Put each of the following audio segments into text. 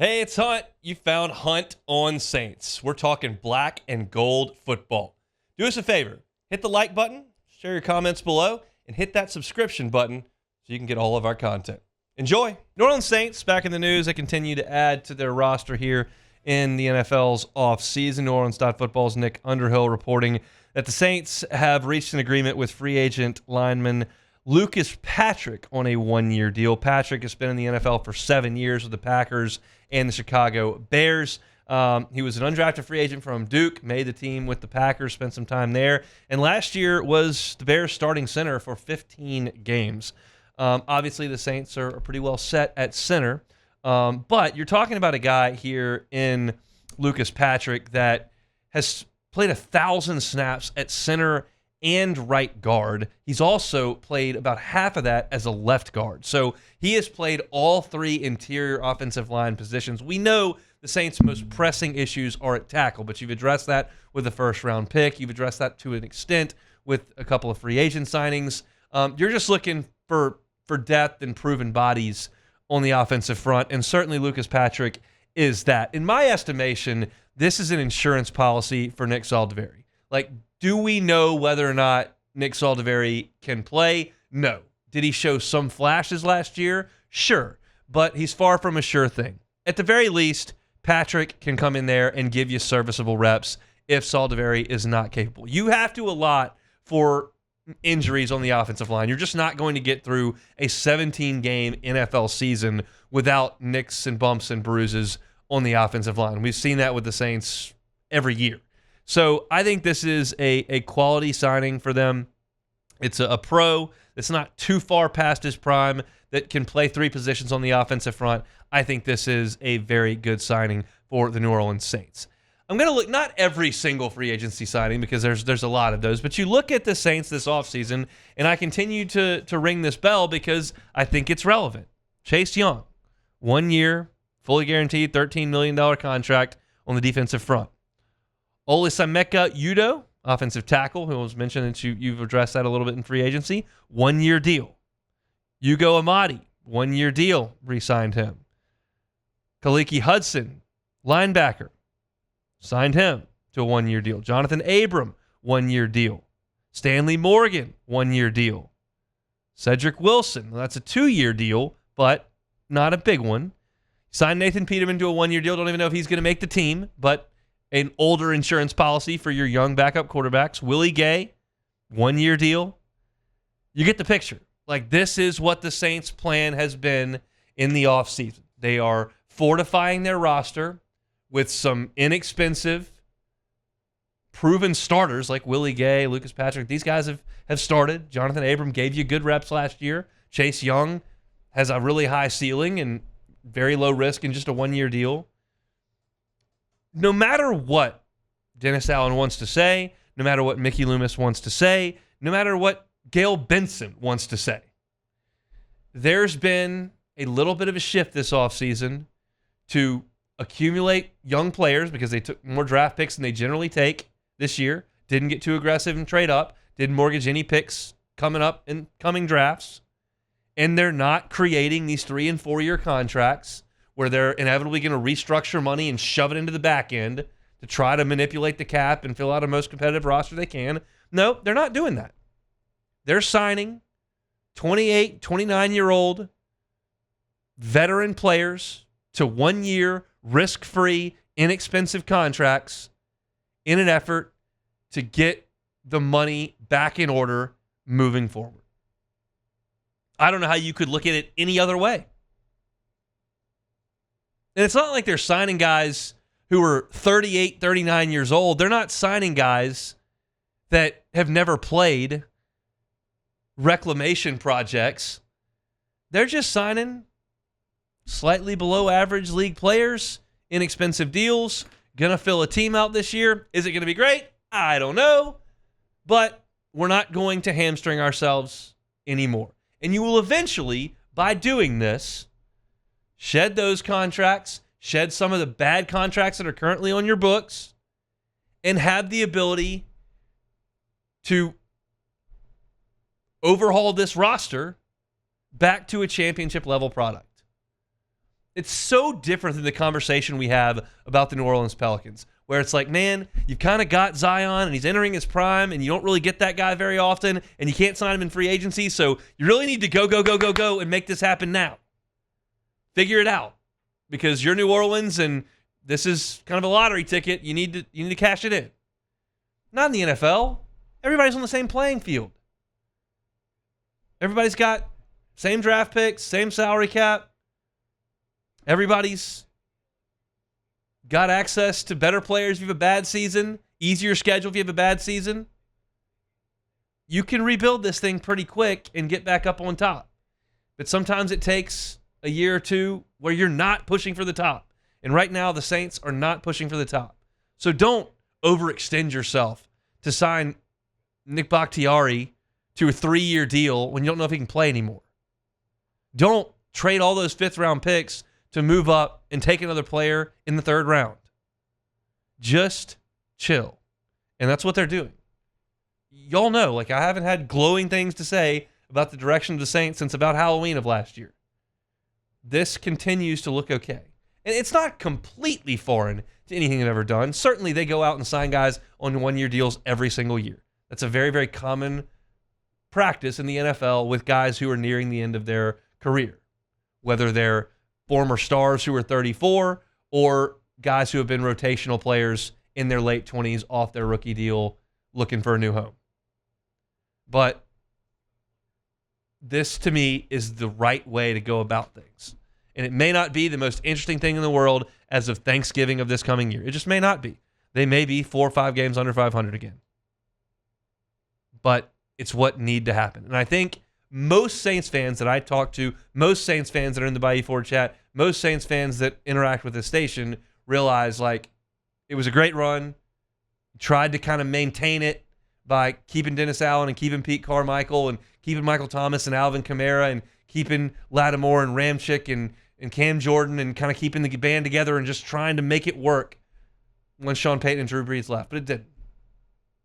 Hey, it's Hunt. You found Hunt on Saints. We're talking black and gold football. Do us a favor. Hit the like button, share your comments below, and hit that subscription button so you can get all of our content. Enjoy. New Orleans Saints back in the news. They continue to add to their roster here in the NFL's offseason. New Orleans.football's Nick Underhill reporting that the Saints have reached an agreement with free agent lineman Lucas Patrick on a one-year deal. Patrick has been in the NFL for 7 years with the Packers and the Chicago Bears. He was an undrafted free agent from Duke, made the team with the Packers, spent some time there, and last year was the Bears' starting center for 15 games. Obviously, the Saints are pretty well set at center, but you're talking about a guy here in Lucas Patrick that has played 1,000 snaps at center and right guard. He's also played about half of that as a left guard. So he has played all three interior offensive line positions. We know the Saints' most pressing issues are at tackle, but you've addressed that with a first-round pick. You've addressed that to an extent with a couple of free agent signings. You're just looking for depth and proven bodies on the offensive front, and certainly Lucas Patrick is that. In my estimation, this is an insurance policy for Nick Saldiveri. Like, do we know whether or not Nick Saldiveri can play? No. Did he show some flashes last year? Sure. But he's far from a sure thing. At the very least, Patrick can come in there and give you serviceable reps if Saldiveri is not capable. You have to allot for injuries on the offensive line. You're just not going to get through a 17-game NFL season without nicks and bumps and bruises on the offensive line. We've seen that with the Saints every year. So I think this is a quality signing for them. It's a pro that's not too far past his prime that can play three positions on the offensive front. I think this is a very good signing for the New Orleans Saints. I'm going to look, not every single free agency signing because there's a lot of those, but you look at the Saints this offseason, and I continue to ring this bell because I think it's relevant. Chase Young, 1 year, fully guaranteed, $13 million contract on the defensive front. Olisameka Udo, offensive tackle, who was mentioned that you've addressed that a little bit in free agency, 1 year deal. Ugo Amadi, 1 year deal, re-signed him. Kaliki Hudson, linebacker, signed him to a 1 year deal. Jonathan Abram, 1 year deal. Stanley Morgan, 1 year deal. Cedric Wilson, well, that's a 2 year deal, but not a big one. Signed Nathan Peterman to a 1 year deal. Don't even know if he's going to make the team, but an older insurance policy for your young backup quarterbacks. Willie Gay, 1 year deal. You get the picture. Like, this is what the Saints' plan has been in the offseason. They are fortifying their roster with some inexpensive, proven starters like Willie Gay, Lucas Patrick. These guys have started. Jonathan Abram gave you good reps last year. Chase Young has a really high ceiling and very low risk in just a 1 year deal. No matter what Dennis Allen wants to say, no matter what Mickey Loomis wants to say, no matter what Gail Benson wants to say, there's been a little bit of a shift this offseason to accumulate young players because they took more draft picks than they generally take this year, didn't get too aggressive and trade up, didn't mortgage any picks coming up in coming drafts, and they're not creating these 3 and 4 year contracts where they're inevitably going to restructure money and shove it into the back end to try to manipulate the cap and fill out a most competitive roster they can. No, they're not doing that. They're signing 28, 29-year-old veteran players to 1 year, risk-free, inexpensive contracts in an effort to get the money back in order moving forward. I don't know how you could look at it any other way. And it's not like they're signing guys who are 38, 39 years old. They're not signing guys that have never played reclamation projects. They're just signing slightly below average league players, inexpensive deals, going to fill a team out this year. Is it going to be great? I don't know. But we're not going to hamstring ourselves anymore. And you will eventually, by doing this, shed those contracts, shed some of the bad contracts that are currently on your books, and have the ability to overhaul this roster back to a championship level product. It's so different than the conversation we have about the New Orleans Pelicans, where it's like, man, you've kind of got Zion, and he's entering his prime, and you don't really get that guy very often, and you can't sign him in free agency, so you really need to go, and make this happen now. Figure it out, because you're New Orleans, and this is kind of a lottery ticket. You need to cash it in. Not in the NFL. Everybody's on the same playing field. Everybody's got same draft picks, same salary cap. Everybody's got access to better players if you have a bad season, easier schedule if you have a bad season. You can rebuild this thing pretty quick and get back up on top. But sometimes it takes a year or two where you're not pushing for the top. And right now, the Saints are not pushing for the top. So don't overextend yourself to sign Nick Bakhtiari to a 3-year deal when you don't know if he can play anymore. Don't trade all those 5th-round picks to move up and take another player in the 3rd round. Just chill. And that's what they're doing. Y'all know, like, I haven't had glowing things to say about the direction of the Saints since about Halloween of last year. This continues to look okay. And it's not completely foreign to anything they've ever done. Certainly, they go out and sign guys on 1-year deals every single year. That's a very, very common practice in the NFL with guys who are nearing the end of their career, whether they're former stars who are 34 or guys who have been rotational players in their late 20s off their rookie deal looking for a new home. But this, to me, is the right way to go about things. And it may not be the most interesting thing in the world as of Thanksgiving of this coming year. It just may not be. They may be 4 or 5 games under 500 again. But it's what need to happen. And I think most Saints fans that I talk to, most Saints fans that are in the Bayou Ford chat, most Saints fans that interact with this station realize, like, it was a great run. Tried to kind of maintain it by keeping Dennis Allen and keeping Pete Carmichael and keeping Michael Thomas and Alvin Kamara and keeping Lattimore and Ramchick and Cam Jordan and kind of keeping the band together and just trying to make it work when Sean Payton and Drew Brees left. But it didn't.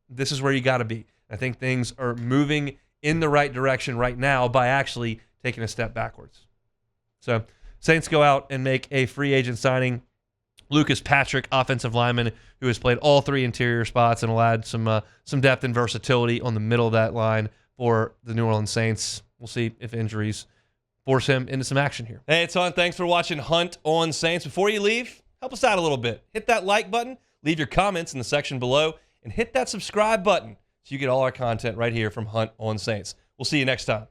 This is where you got to be. I think things are moving in the right direction right now by actually taking a step backwards. So Saints go out and make a free agent signing. Lucas Patrick, offensive lineman, who has played all 3 interior spots and will add some depth and versatility on the middle of that line for the New Orleans Saints. We'll see if injuries force him into some action here. Hey, it's Hunt. Thanks for watching Hunt on Saints. Before you leave, help us out a little bit. Hit that like button, leave your comments in the section below, and hit that subscribe button so you get all our content right here from Hunt on Saints. We'll see you next time.